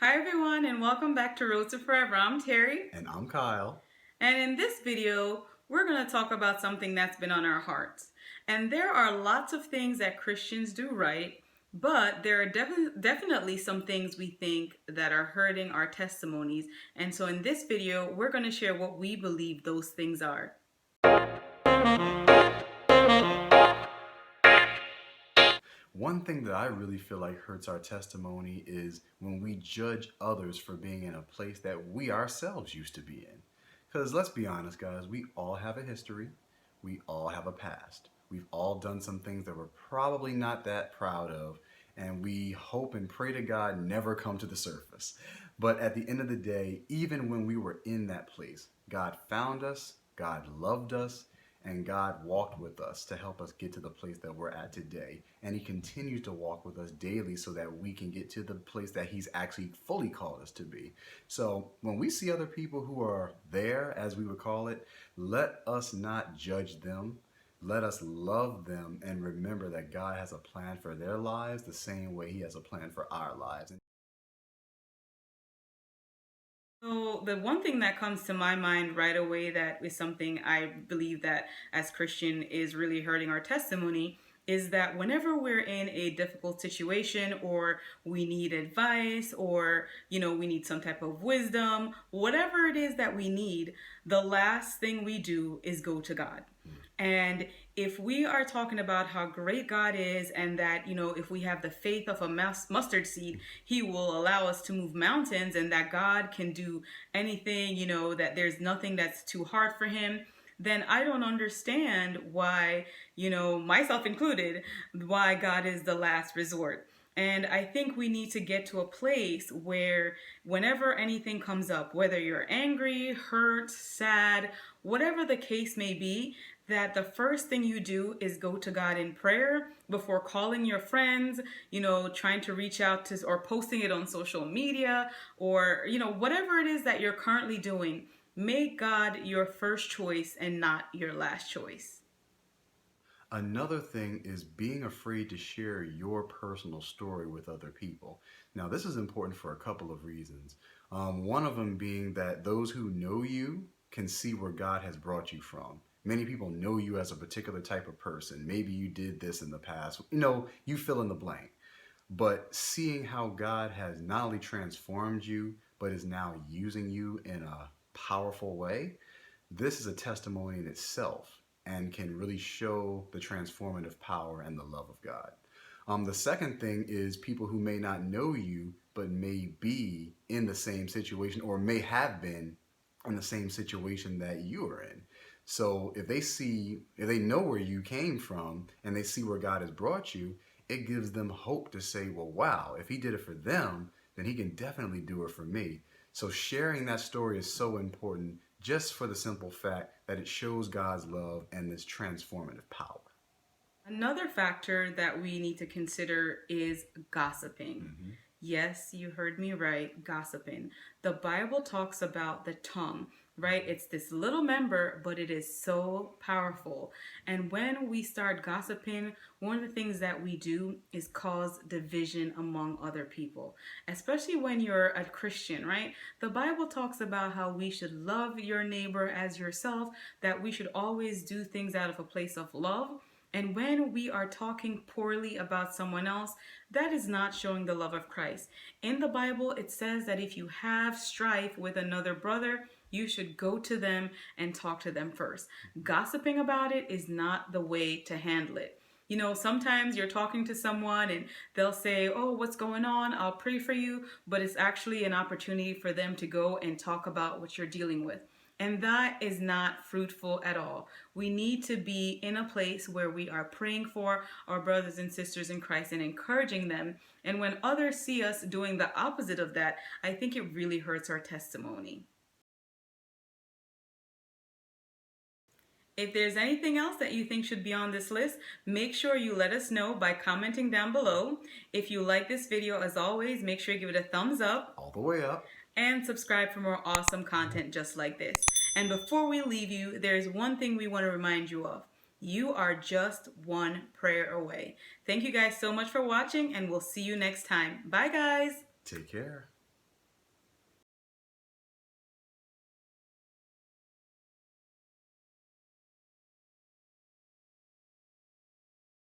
Hi everyone and welcome back to Road to Forever. I'm Terry. And I'm Kyle. And in this video, we're going to talk about something that's been on our hearts. And there are lots of things that Christians do right, but there are definitely some things we think that are hurting our testimonies. And so in this video, we're going to share what we believe those things are. One thing that I really feel like hurts our testimony is when we judge others for being in a place that we ourselves used to be in. Because let's be honest, guys, we all have a history, we all have a past. We've all done some things that we're probably not that proud of, and we hope and pray to God never come to the surface. But at the end of the day, even when we were in that place, God found us, God loved us, and God walked with us to help us get to the place that we're at today. And He continues to walk with us daily so that we can get to the place that He's actually fully called us to be. So when we see other people who are there, as we would call it, let us not judge them. Let us love them and remember that God has a plan for their lives the same way He has a plan for our lives. So the one thing that comes to my mind right away that is something I believe that as Christian is really hurting our testimony is that whenever we're in a difficult situation or we need advice or we need some type of wisdom, whatever it is that we need, the last thing we do is go to God. And if we are talking about how great God is and that, if we have the faith of a mustard seed, He will allow us to move mountains and that God can do anything, that there's nothing that's too hard for Him, then I don't understand why, myself included, why God is the last resort. And I think we need to get to a place where whenever anything comes up, whether you're angry, hurt, sad, whatever the case may be, that the first thing you do is go to God in prayer before calling your friends, trying to reach out to or posting it on social media or, whatever it is that you're currently doing. Make God your first choice and not your last choice. Another thing is being afraid to share your personal story with other people. Now, this is important for a couple of reasons. One of them being that those who know you can see where God has brought you from. Many people know you as a particular type of person. Maybe you did this in the past. You fill in the blank. But seeing how God has not only transformed you, but is now using you in a powerful way, this is a testimony in itself and can really show the transformative power and the love of God. The second thing is people who may not know you, but may be in the same situation or may have been in the same situation that you are in. So if they know where you came from and they see where God has brought you, it gives them hope to say, well, wow, if He did it for them, then He can definitely do it for me. So sharing that story is so important just for the simple fact that it shows God's love and this transformative power. Another factor that we need to consider is gossiping. Mm-hmm. Yes, you heard me right, gossiping. The Bible talks about the tongue, right? It's this little member, but it is so powerful. And when we start gossiping, one of the things that we do is cause division among other people, especially when you're a Christian, right? The Bible talks about how we should love your neighbor as yourself, that we should always do things out of a place of love. And when we are talking poorly about someone else, that is not showing the love of Christ. In the Bible, it says that if you have strife with another brother, you should go to them and talk to them first. Gossiping about it is not the way to handle it. Sometimes you're talking to someone and they'll say, oh, what's going on? I'll pray for you. But it's actually an opportunity for them to go and talk about what you're dealing with. And that is not fruitful at all. We need to be in a place where we are praying for our brothers and sisters in Christ and encouraging them. And when others see us doing the opposite of that, I think it really hurts our testimony. If there's anything else that you think should be on this list, make sure you let us know by commenting down below. If you like this video, as always, make sure you give it a thumbs up. All the way up. And subscribe for more awesome content just like this. And before we leave you, there's one thing we want to remind you of. You are just one prayer away. Thank you guys so much for watching, and we'll see you next time. Bye, guys. Take care.